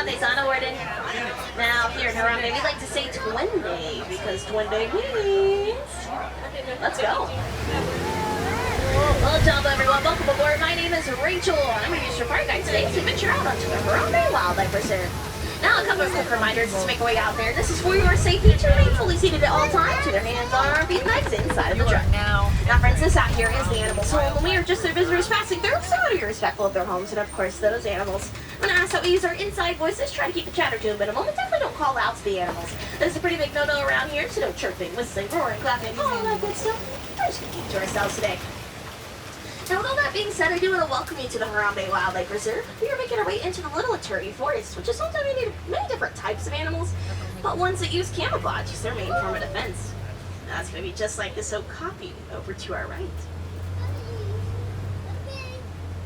Sunday, Sana Warden. Now, here in Harambe, we like to say Twende, because Twende means... Let's go. Well, Jambo, everyone. Welcome aboard. My name is Rachel. I'm your user park guide today to venture out onto the Harambe Wildlife Reserve. Now, a couple of quick reminders to make our way out there. This is for your safety to remain fully seated at all times with your hands, arms, feet, legs inside of the truck. Now, friends, this out here is the animal's home, and we are just their visitors passing through, so to be respectful of their homes and, of course, those animals. I'm going to ask that we use our inside voices, try to keep the chatter to a minimum, and definitely don't call out to the animals. There's a pretty big no-no around here, so no chirping, whistling, roaring, clapping, all that good stuff. We're just going to keep to ourselves today. Now, with all that being said, I do want to welcome you to the Harambe Wildlife Reserve. We are making our way into the Little Eternity Forest, which is home to many different types of animals, but ones that use camouflage as their main form of defense. Now, it's going to be just like this okapi over to our right.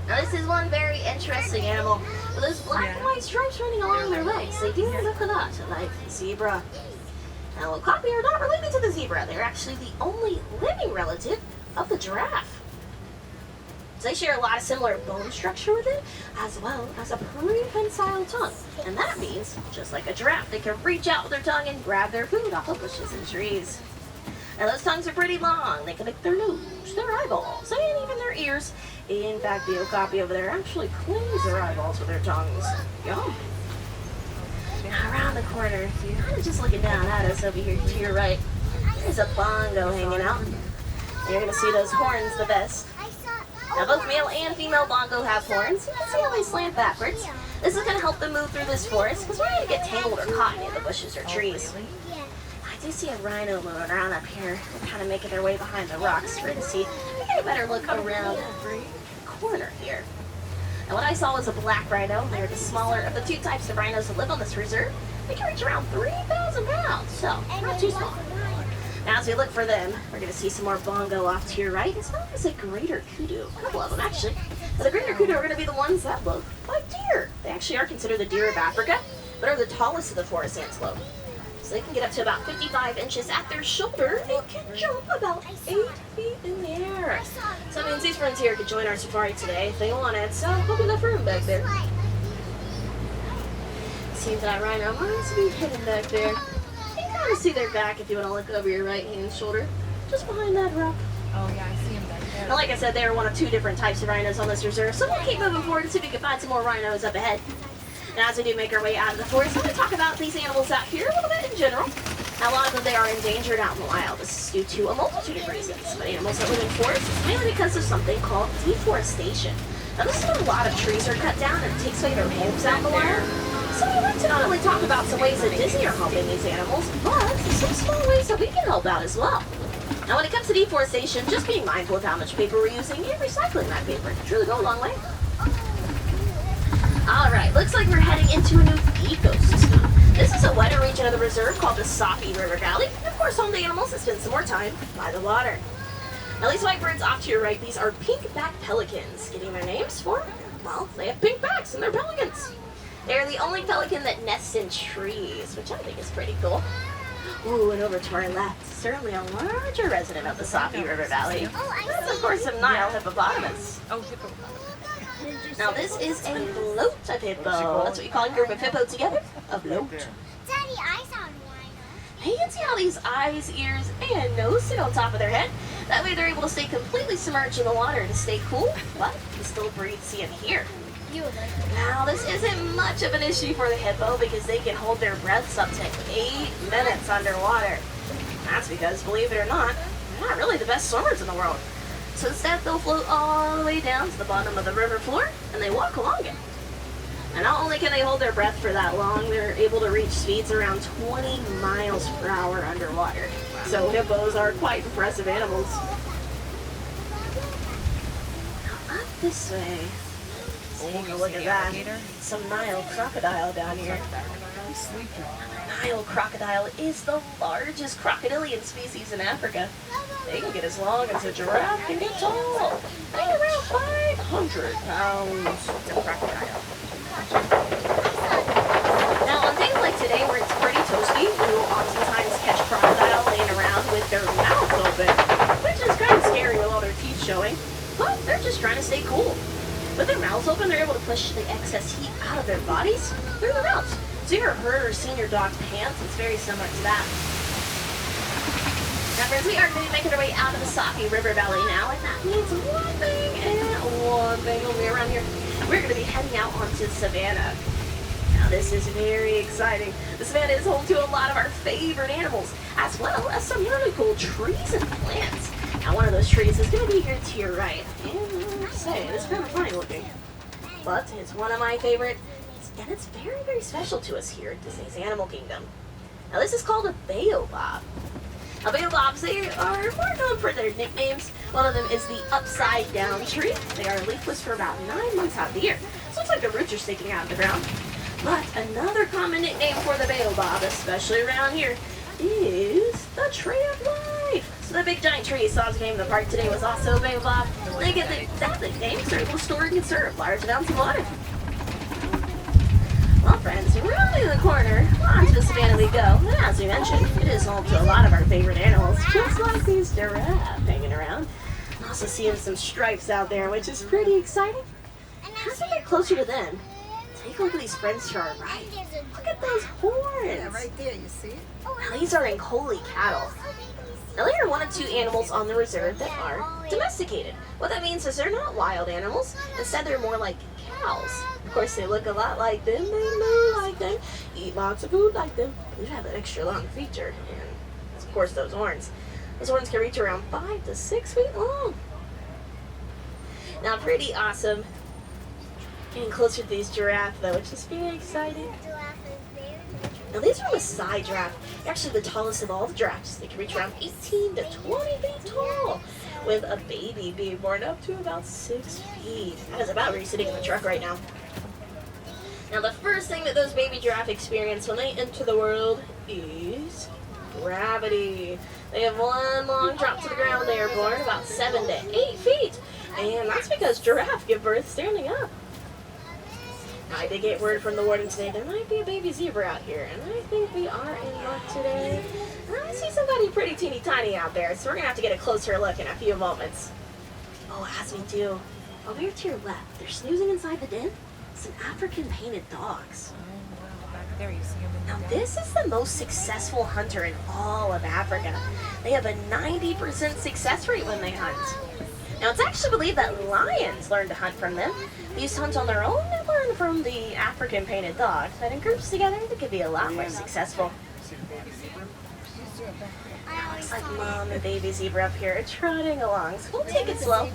Now, this is one very interesting animal with those black and white stripes running along their legs. They do look a lot like the zebra. Now, okapi are not related to the zebra. They're actually the only living relative of the giraffe. They share a lot of similar bone structure with it, as well as a prehensile tongue. And that means, just like a giraffe, they can reach out with their tongue and grab their food off of bushes and trees. Now, those tongues are pretty long. They can lick their nose, their eyeballs, and even their ears. In fact, the okapi over there actually cleans their eyeballs with their tongues. Yum. Now, around the corner, if you're kind of just looking down at us over here to your right, there's a bongo hanging out. You're going to see those horns the best. Now, both male and female bongo have horns. You can see how they slant backwards. This is going to help them move through this forest because we're going to get tangled or caught in the bushes or trees. I do see a rhino moving around up here. They're kind of making their way behind the rocks. We're going to see. We get a better look around every corner here. And what I saw was a black rhino. They're the smaller of the two types of rhinos that live on this reserve. They can reach around 3,000 pounds, so not too small. Now, as we look for them, we're going to see some more bongo off to your right, as well as a greater kudu. A couple of them, actually. Now, the greater kudu are going to be the ones that look like deer. They actually are considered the deer of Africa, but are the tallest of the forest antelope. So they can get up to about 55 inches at their shoulder and can jump about 8 feet in the air. So that means these friends here could join our safari today if they wanted, so we'll be enough room back there. Seems that rhino must be hidden back there. You see their back if you want to look over your right hand shoulder, just behind that rock. Oh yeah, I see him back there. And like I said, they are one of two different types of rhinos on this reserve, so we'll keep moving forward and see if we can find some more rhinos up ahead. And as we do make our way out of the forest, I'm going to talk about these animals out here a little bit in general. Now, a lot of them, they are endangered out in the wild. This is due to a multitude of reasons. But animals that live in forests is mainly because of something called deforestation. Now, this is when a lot of trees are cut down and it takes away their homes out in the wild. So we like to not only talk about some ways that Disney are helping these animals, but some small ways that we can help out as well. Now, when it comes to deforestation, just being mindful of how much paper we're using and recycling that paper can truly go a long way. All right, looks like we're heading into a new ecosystem. This is a wetter region of the reserve called the Safi River Valley. And of course, home to animals that spend some more time by the water. Now, these white birds off to your right, these are pink-backed pelicans. Getting their names for, well, they have pink backs and they're pelicans. They're the only pelican that nests in trees, which I think is pretty cool. Ooh, and over to our left, certainly a larger resident of the Safi River Valley. That's, of course, a Nile hippopotamus. Oh, hippopotamus. Now, this is a float of hippo. That's what you call a group of hippo together, a float. Daddy, I saw one. You can see how these eyes, ears, and nose sit on top of their head. That way they're able to stay completely submerged in the water to stay cool, but can still breathe, see, and hear. Now, this isn't much of an issue for the hippo because they can hold their breaths up to 8 minutes underwater. That's because, believe it or not, they're not really the best swimmers in the world. So instead, they'll float all the way down to the bottom of the river floor, and they walk along it. And not only can they hold their breath for that long, they're able to reach speeds around 20 miles per hour underwater. So hippos are quite impressive animals. Now, up this way. Take a look at that. Some Nile crocodile down here. The Nile crocodile is the largest crocodilian species in Africa. They can get as long as a giraffe can get tall. They're around 500 pounds. Crocodile. Now, on days like today where it's pretty toasty, we will oftentimes catch crocodile laying around with their mouths open, which is kind of scary with all their teeth showing, but they're just trying to stay cool. With their mouths open, they're able to push the excess heat out of their bodies through the mouth. So your herd or senior dog pants, it's very similar to that. Now friends, we are going to be making our way out of the Safi River Valley now, and that means one thing and one thing only around here. We're going to be heading out onto Savannah. Now this is very exciting. The Savannah is home to a lot of our favorite animals, as well as some really cool trees and plants. Now one of those trees is going to be here to your right. And I say, it's kind of funny looking, but it's one of my favorites, and it's very, very special to us here at Disney's Animal Kingdom. Now this is called a baobab. Now baobabs, they are more known for their nicknames. One of them is the upside down tree. They are leafless for about 9 months out of the year. So it's like the roots are sticking out of the ground. But another common nickname for the baobab, especially around here, is the tree of life. So the big giant tree you saw as we came to the park today was also a baobab. They get that nickname because they're able to store and conserve large amounts of water. Well, friends, rounding the corner, onto the Savannah we go. And as we mentioned, it is home to a lot of our favorite animals, just like these giraffes hanging around. Also seeing some stripes out there, which is pretty exciting. As we get closer to them, take a look at these friends to our right. Look at those horns. Yeah, right there, you see it? Now, these are Ankoli cattle. Now, they are one of two animals on the reserve that are domesticated. What that means is they're not wild animals. Instead, they're more like cows. Of course, they look a lot like them, they move like them, eat lots of food like them. They have an extra long feature, and of course, those horns. Those horns can reach around 5 to 6 feet long. Now, pretty awesome. Getting closer to these giraffes, though, which is very exciting. Now, these are Maasai giraffe. They're actually the tallest of all the giraffes. They can reach around 18 to 20 feet tall, with a baby being born up to about 6 feet. That is about where you're sitting in the truck right now. Now, the first thing that those baby giraffes experience when they enter the world is gravity. They have one long drop to the ground. They are born about 7 to 8 feet, and that's because giraffes give birth standing up. I did get word from the warden today there might be a baby zebra out here, and I think we are in luck today. I see somebody pretty teeny tiny out there, so we're going to have to get a closer look in a few moments. Oh, as we do, over here to your left, they're snoozing inside the den. Some African painted dogs. Oh, wow. Back there you see them in the Now den. this is the most successful hunter in all of Africa. They have a 90% success rate when they hunt. Now it's actually believed that lions learn to hunt from them. These hunt on their own and learn from the African painted dogs. That in groups together, they could be a lot more successful. Now, looks like mom and baby zebra up here are trotting along, so we'll take it slow.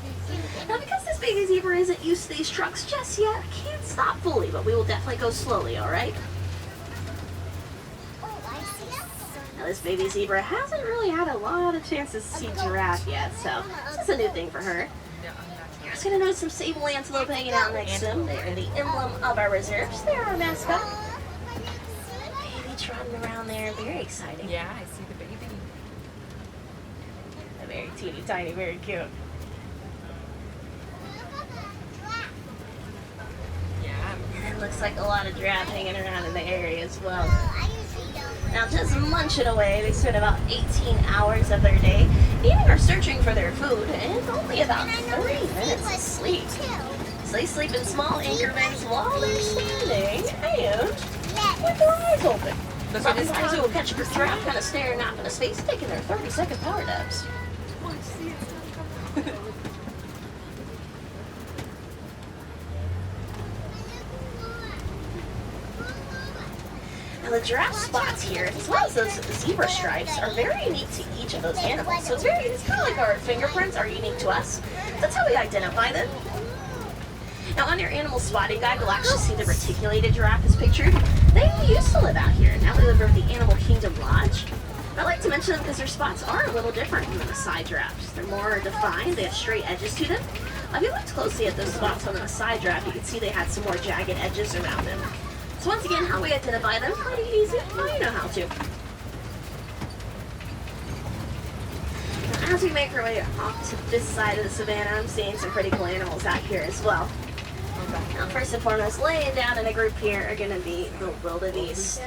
Now because this baby zebra isn't used to these trucks just yet, I can't stop fully, but we will definitely go slowly, alright? Now this baby zebra hasn't really had a lot of chances to see giraffe yet, so this is a new thing for her. You're just going to notice some sable antelope hanging out next to them. They're the emblem of our reserves. They're our mascot. Baby trotting around there, very exciting. Yeah, I see the baby. They're very teeny tiny, very cute. Yeah. And it looks like a lot of giraffe hanging around in the area as well. Now just munching away, they spend about 18 hours of their day eating or searching for their food and only about 30 minutes of sleep. So they sleep in small increments while they're standing and with their eyes open. Sometimes you will catch a giraffe kind of staring off into space, taking their 30-second power naps. Now the giraffe spots here, as well as those zebra stripes, are very unique to each of those animals. So it's kind of like our fingerprints are unique to us. That's how we identify them. Now on your animal spotting guide, you'll actually see the reticulated giraffe is pictured. They used to live out here. Now they live over at the Animal Kingdom Lodge. I like to mention them because their spots are a little different than the Maasai giraffes. They're more defined, they have straight edges to them. If you looked closely at those spots on the Maasai giraffe, you can see they had some more jagged edges around them. So once again, how we identify them, pretty easy. Now you know how to. Now, as we make our way off to this side of the savannah, I'm seeing some pretty cool animals out here as well. Now, first and foremost, laying down in a group here are going to be the wildebeest.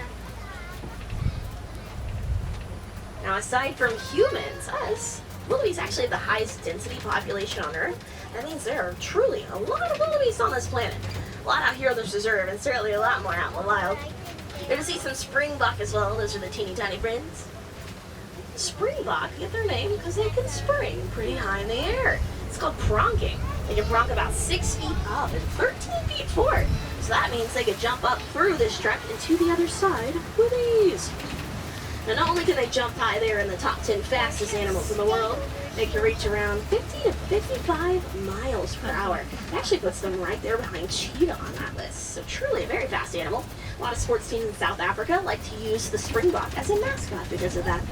Now, aside from humans, us, wildebeest actually have the highest density population on Earth. That means there are truly a lot of wildebeest on this planet. A lot out here on this reserve, and certainly a lot more out in the wild. You're going to see some springbuck as well. Those are the teeny tiny friends. Springbuck get their name because they can spring pretty high in the air. It's called pronking. They can pronk about 6 feet up and 13 feet forward. So that means they could jump up through this truck and to the other side with ease. Now, not only can they jump high, they're in the top 10 fastest animals in the world. They can reach around 50 to 55 miles per hour. It actually puts them right there behind cheetah on that list. So truly a very fast animal. A lot of sports teams in South Africa like to use the springbok as a mascot because of that.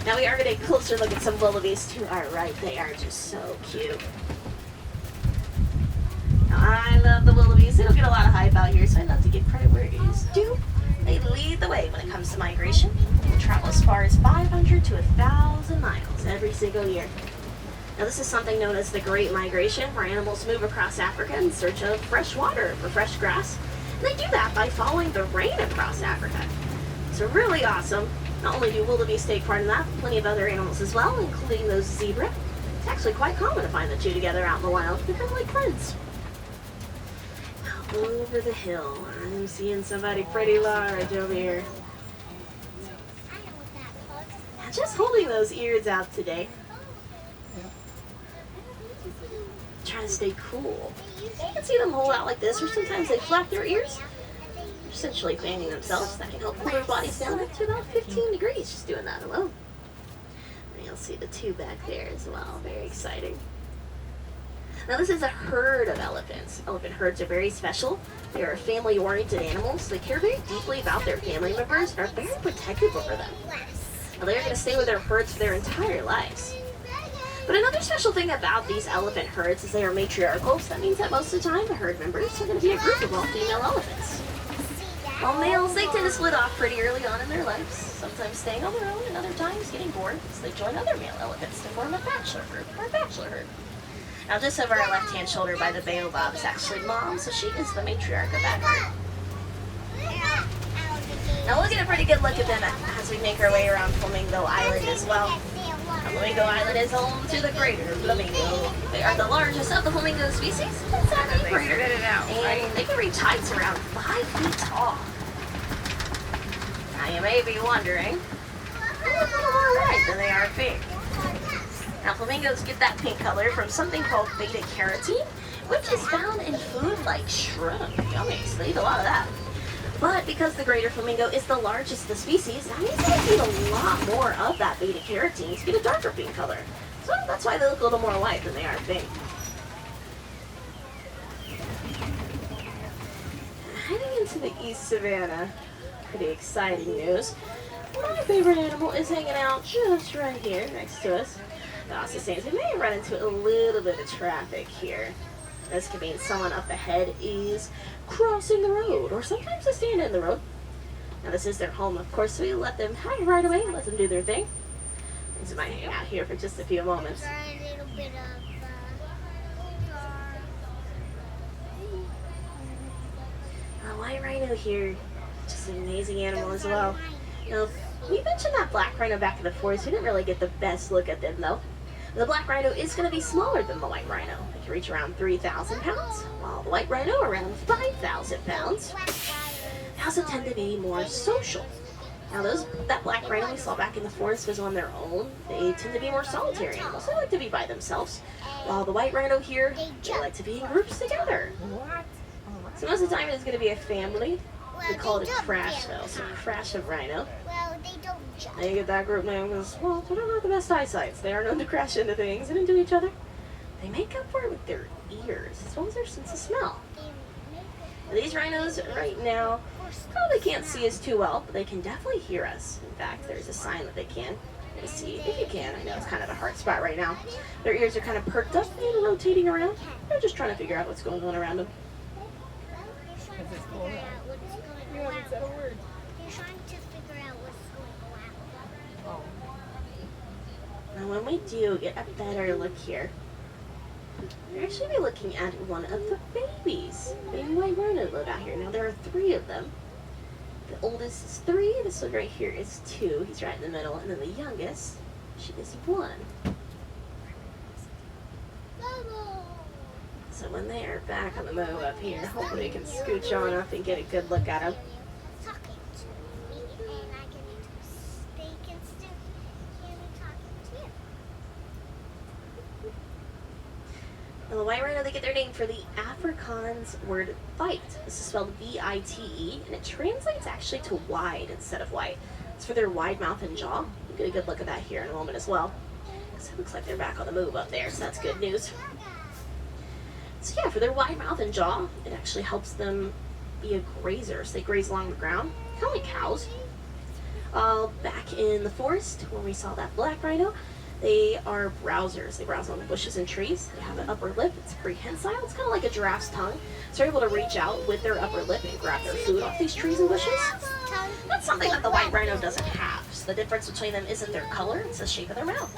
Now we are going to take a closer look at some wildebeest to our right. They are just so cute. Now, I love the wildebeest. They don't get a lot of hype out here, so I'd love to give credit where it is due. They lead the way when it comes to migration. They travel as far as 500 to 1,000 miles every single year. Now this is something known as the Great Migration, where animals move across Africa in search of fresh water for fresh grass. And they do that by following the rain across Africa. So really awesome. Not only do wildebeest take part in that, but plenty of other animals as well, including those zebra. It's actually quite common to find the two together out in the wild. They're kind of like friends. Now, over the hill, I'm seeing somebody pretty large over here. Now, just holding those ears out today. Trying to stay cool. You can see them hold out like this, or sometimes they flap their ears. Essentially fanning themselves. That can help cool their bodies down up to about 15 degrees just doing that alone. And you'll see the two back there as well. Very exciting. Now this is a herd of elephants. Elephant herds are very special. They are family-oriented animals. They care very deeply about their family members and are very protective over them. Now they're going to stay with their herds for their entire lives. But another special thing about these elephant herds is they are matriarchal. So that means that most of the time the herd members are going to be a group of all female elephants. While males, they tend to split off pretty early on in their lives, sometimes staying on their own and other times getting bored, so they join other male elephants to form a bachelor group or a bachelor herd. Now just over our left-hand shoulder by the baobab is actually Mom, so she is the matriarch of that herd. Now we'll get a pretty good look at them as we make our way around Flamingo Island as well. Now, Flamingo Island is home to the greater flamingo. They are the largest of the flamingo species. And they can reach heights around 5 feet tall. Now you may be wondering, they're a little more white than they are pink. Now flamingos get that pink color from something called beta-carotene, which is found in food like shrimp. Yummy, so they eat a lot of that. But because the greater flamingo is the largest of the species, that means they eat a lot more of that beta-carotene to get a darker pink color. So that's why they look a little more white than they are pink. Heading into the East Savannah, pretty exciting news. My favorite animal is hanging out just right here next to us. The Osasanes. We may run into a little bit of traffic here. This could mean someone up ahead is crossing the road, or sometimes they stand in the road. Now this is their home, of course, so we let them hide right away, let them do their thing. These might hang out here for just a few moments. White rhino here, just an amazing animal as well. Now, we mentioned that black rhino back in the forest. We didn't really get the best look at them though. The black rhino is going to be smaller than the white rhino. They can reach around 3,000 pounds, while the white rhino around 5,000 pounds. They also tend to be more social. Now that black rhino we saw back in the forest was on their own. They tend to be more solitary animals. They like to be by themselves. While the white rhino here, they like to be in groups together. What? So most of the time it's going to be a family. We call it a crash though, so a crash of rhino. Well, they don't jump. They get that group name because, well, they don't have the best eyesight. They are known to crash into things and into each other. They make up for it with their ears, as well as their sense of smell. Now, these rhinos right now probably can't see us too well, but they can definitely hear us. In fact, there's a sign that they can. Let's see if you can. I know it's kind of a hard spot right now. Their ears are kind of perked up and rotating around. They're just trying to figure out what's going on around them. You haven't said a word. They're trying to figure out what's going on. Oh. Now when we do get a better look here, we're actually be looking at one of the babies. Baby white rhinos live out here. Now there are 3 of them. The oldest is 3, this one right here is 2. He's right in the middle, and then the youngest, she is 1. So when they are back on the move up here, hopefully we can scooch on up and get a good look at them. Talking to me, and they can still hear me talking to you. Now the white rhino, they get their name for the Afrikaans word vite. This is spelled V-I-T-E, and it translates actually to wide instead of white. It's for their wide mouth and jaw. We'll get a good look at that here in a moment as well. So it looks like they're back on the move up there, so that's good news. So yeah, for their wide mouth and jaw, it actually helps them be a grazer. So they graze along the ground, kind of like cows. Back in the forest, when we saw that black rhino, they are browsers. They browse on bushes and trees. They have an upper lip. It's prehensile. It's kind of like a giraffe's tongue. So they're able to reach out with their upper lip and grab their food off these trees and bushes. That's something that the white rhino doesn't have. So the difference between them isn't their color, it's the shape of their mouth.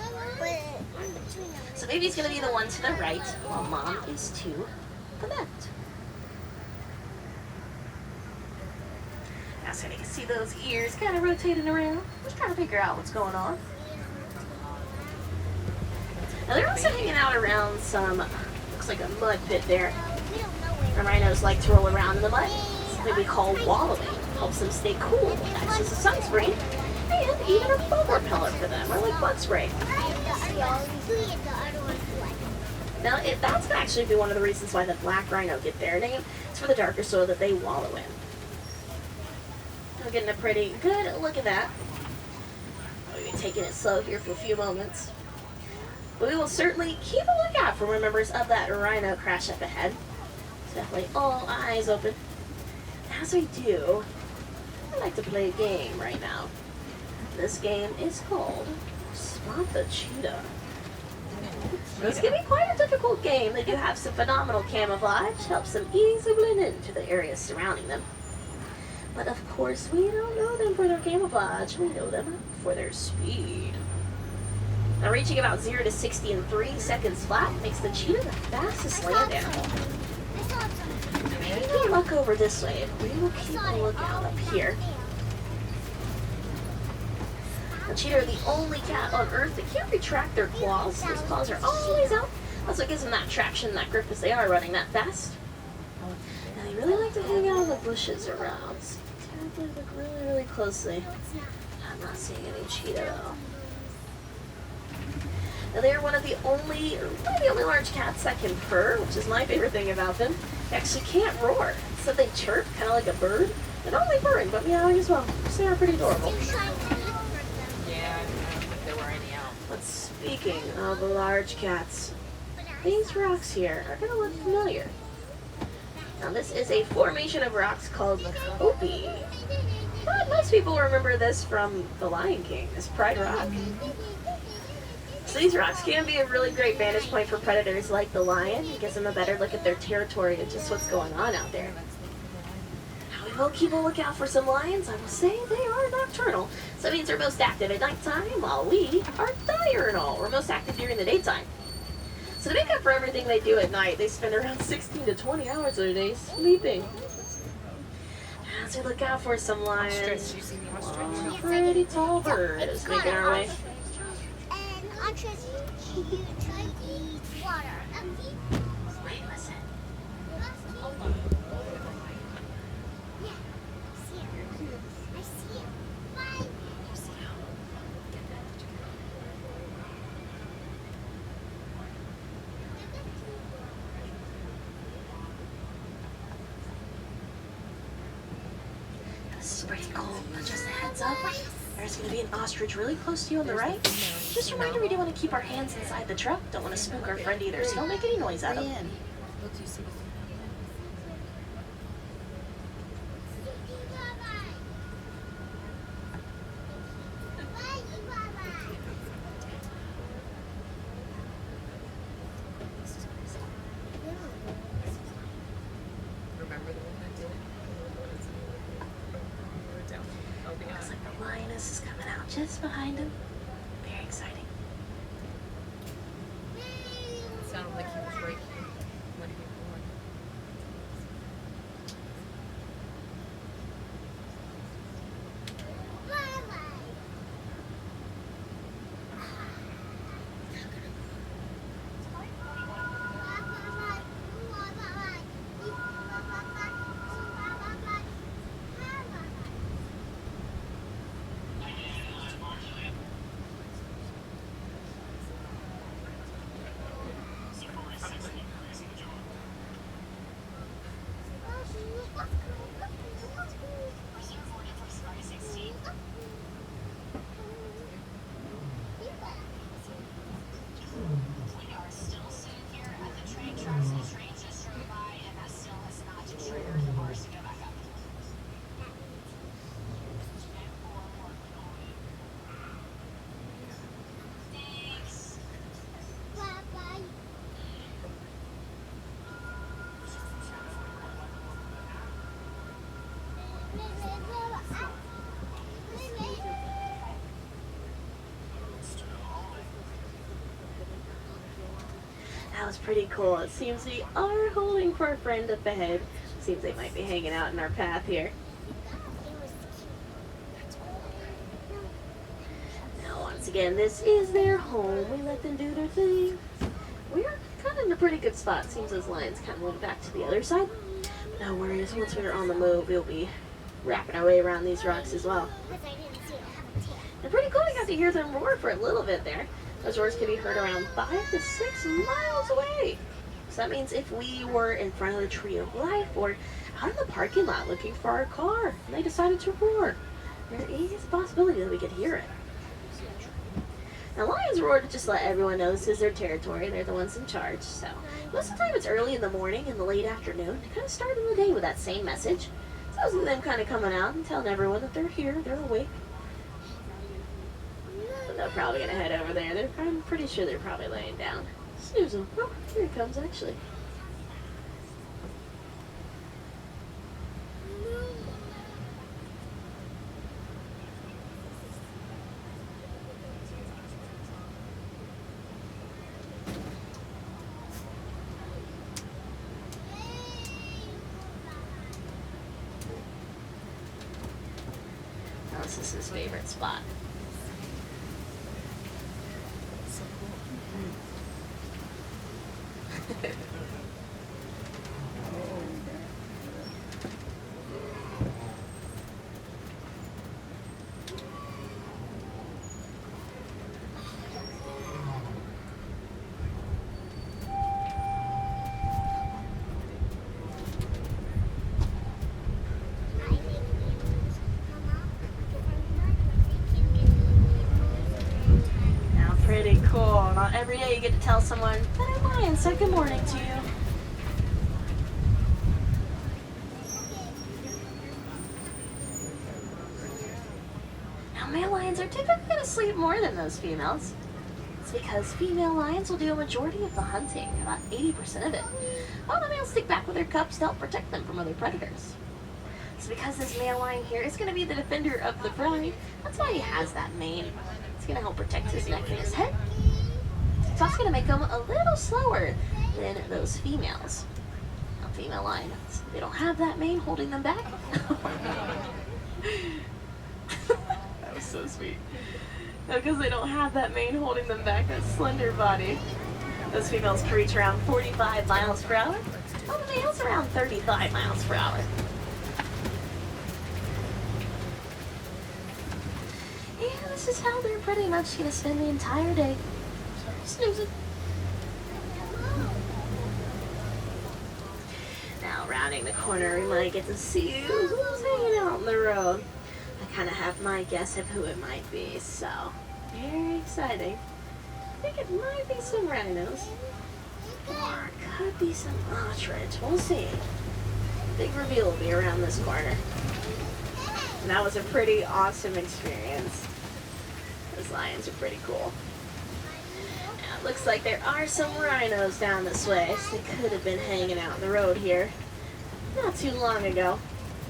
So baby's going to be the one to the right, while mom is to the left. Now so you can see those ears kind of rotating around. Just trying to figure out what's going on. Now they're also hanging out around some, looks like a mud pit there. The rhinos like to roll around in the mud. Something we call wallowing. Helps them stay cool. Acts as a sunscreen. And even a bug repellent for them, or like bug spray. Now, that's actually be one of the reasons why the black rhino get their name. It's for the darker soil that they wallow in. We're getting a pretty good look at that. We'll be taking it slow here for a few moments. But we will certainly keep a lookout for more members of that rhino crash up ahead. So definitely all eyes open. As we do, I'd like to play a game right now. This game is called Spot the Cheetah. This can be quite a difficult game. They do have some phenomenal camouflage, helps them easily blend into the areas surrounding them. But of course, we don't know them for their camouflage. We know them for their speed. Now, reaching about 0 to 60 in 3 seconds flat makes the cheetah the fastest land animal. Maybe we'll look over this way. We will keep a lookout up here. The cheetah are the only cat on Earth that can't retract their claws. Those claws are always out. That's what gives them that traction, that grip, as they are running that fast. Now, they really like to hang out in the bushes around. So definitely look really, really closely. I'm not seeing any cheetah, though. Now, they are one of the only, or one of the only large cats that can purr, which is my favorite thing about them. They actually can't roar. So they chirp, kind of like a bird. And not only purring, but meowing as well. So they are pretty adorable. But speaking of large cats, these rocks here are going to look familiar. Now this is a formation of rocks called Kopi. But most people remember this from The Lion King, this Pride Rock. So these rocks can be a really great vantage point for predators like the lion. It gives them a better look at their territory and just what's going on out there. Now we will keep a lookout for some lions. I will say they are nocturnal. So that means they're most active at nighttime, while we are diurnal. We're most active during the daytime. So to make up for everything they do at night, they spend around 16 to 20 hours of the day sleeping. As we look out for some lions, a pretty tall bird is making our way. And you try to eat water. Wait, listen. Yeah, I see it. I see it. Bye. This is pretty cool, but just a heads up, there's going to be an ostrich really close to you on the right. Just a reminder, we do want to keep our hands inside the truck. Don't want to spook our friend either, so don't make any noise at him. Looks like the lioness is coming out just behind him. Very exciting. Sounded like he was right when he was born. That was pretty cool. It seems we are holding for a friend up ahead. Seems they might be hanging out in our path here. Now, once again, this is their home. We let them do their thing. We're kind of in a pretty good spot. Seems those lions kind of went back to the other side. But no worries. Once we're on the move, we'll be wrapping our way around these rocks as well. And pretty cool. I got to hear them roar for a little bit there. Those roars can be heard around 5 to 6 miles away. So that means if we were in front of the Tree of Life or out in the parking lot looking for our car and they decided to roar, there is a possibility that we could hear it. Now, lions roar to just let everyone know this is their territory. They're the ones in charge. So most of the time it's early in the morning and the late afternoon to kind of start in the day with that same message. So those are them kind of coming out and telling everyone that they're here, they're awake. But they're probably going to head over there. I'm pretty sure they're probably laying down. Snoozing. Oh, here he comes actually. This is his favorite spot. So cool. Pretty cool. Not every day you get to tell someone that a lion said good morning to you. Now, male lions are typically going to sleep more than those females. It's because female lions will do a majority of the hunting, about 80% of it, while the males stick back with their cubs to help protect them from other predators. So because this male lion here is going to be the defender of the pride, that's why he has that mane. It's going to help protect his neck and his head. It's also going to make him a little slower than those females. Now, female lions, they don't have that mane holding them back. That was so sweet. Because they don't have that mane holding them back, that slender body. Those females can reach around 45 miles per hour, while the males around 35 miles per hour. This is how they're pretty much going to spend the entire day. Snoozing. Now, rounding the corner, we might get to see who's hanging out on the road. I kind of have my guess of who it might be, so very exciting. I think it might be some rhinos, or it could be some ostrich. We'll see. Big reveal will be around this corner. And that was a pretty awesome experience. Those lions are pretty cool. Now, it looks like there are some rhinos down this way, so they could have been hanging out on the road here not too long ago.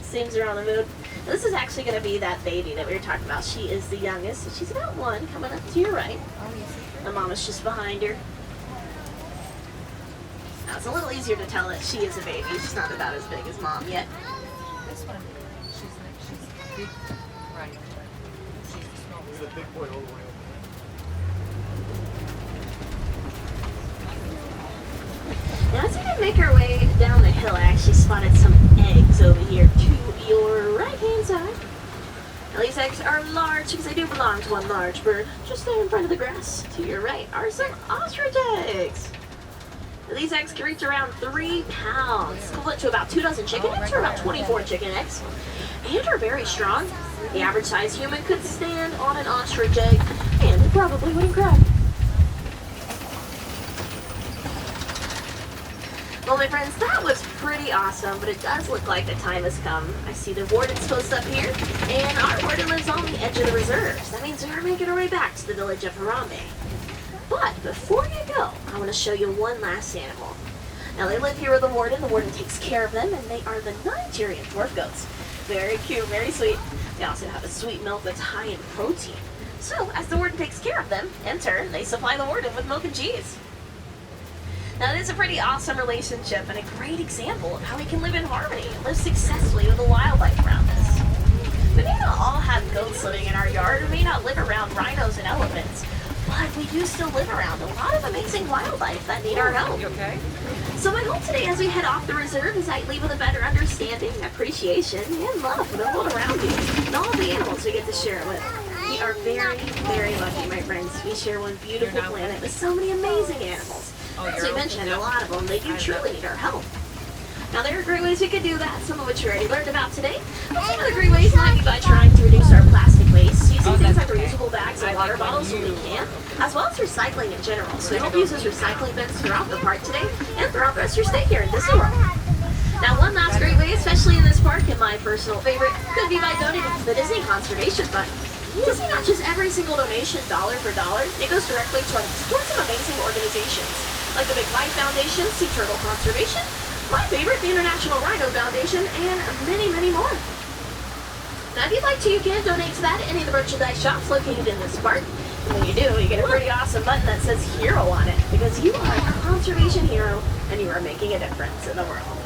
Seems they're on the move. Now, this is actually going to be that baby that we were talking about. She is the youngest, so she's about 1, coming up to your right. The mom is just behind her. Now, it's a little easier to tell that she is a baby. She's not about as big as mom yet. This one, she's big, right? She's the small one. He's a big boy all the way over. Now, as we make our way down the hill, I actually spotted some eggs over here to your right-hand side. Now, these eggs are large because they do belong to one large bird. Just there in front of the grass to your right are some ostrich eggs. Now, these eggs can reach around 3 pounds, equivalent to about 2 dozen chicken eggs or about 24 chicken eggs, and are very strong. The average-sized human could stand on an ostrich egg, and it probably wouldn't cry. Well, my friends, that was pretty awesome, but it does look like the time has come. I see the warden's post up here, and our warden lives on the edge of the reserves. That means we're making our way back to the village of Harambe. But before you go, I want to show you one last animal. Now, they live here with the warden. The warden takes care of them, and they are the Nigerian dwarf goats. Very cute, very sweet. They also have a sweet milk that's high in protein. So, as the warden takes care of them, in turn, they supply the warden with milk and cheese. Now, it is a pretty awesome relationship and a great example of how we can live in harmony and live successfully with the wildlife around us. We may not all have goats living in our yard, or may not live around rhinos and elephants, but we do still live around a lot of amazing wildlife that need our help. You okay? So my goal today as we head off the reserve is I leave with a better understanding, appreciation, and love for the world around you and all the animals we get to share it with. We are very, very lucky, my friends. We share one beautiful You're not planet with so many amazing animals. Oh, As you're we mentioned, okay. a lot of them, they do truly need our help. Now, there are great ways we could do that, some of which we already learned about today. But some of the great ways might be by trying to reduce our plastic waste, using things like reusable bags and water bottles when we can, as well as recycling in general. So we hope you use those recycling bins throughout the park today and throughout the rest of your stay here in Disney World. Now, one last great way, especially in this park, and my personal favorite, could be by donating to the Disney Conservation Fund. Disney matches every single donation dollar for dollar. It goes directly towards some amazing organizations, like the Big Life Foundation, Sea Turtle Conservation, my favorite, the International Rhino Foundation, and many, many more. Now, if you'd like to, you can donate to that at any of the merchandise shops located in this park. And when you do, you get a pretty awesome button that says Hero on it, because you are a conservation hero and you are making a difference in the world.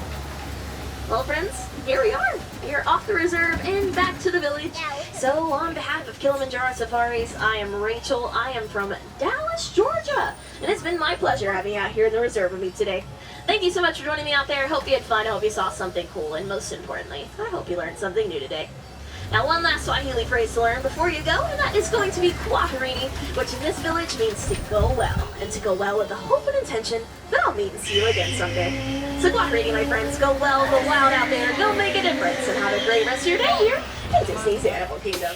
Well, friends, here we are. We're off the reserve and back to the village. So, on behalf of Kilimanjaro Safaris, I am Rachel. I am from Dallas, Georgia. And it's been my pleasure having you out here in the reserve with me today. Thank you so much for joining me out there. I hope you had fun. I hope you saw something cool. And most importantly, I hope you learned something new today. Now, one last Swahili phrase to learn before you go, and that is going to be kwaherini, which in this village means to go well, and to go well with the hope and intention that I'll meet and see you again someday. So kwaherini, my friends, go well, go wild out there, go make a difference, and have a great rest of your day here in Disney's Animal Kingdom.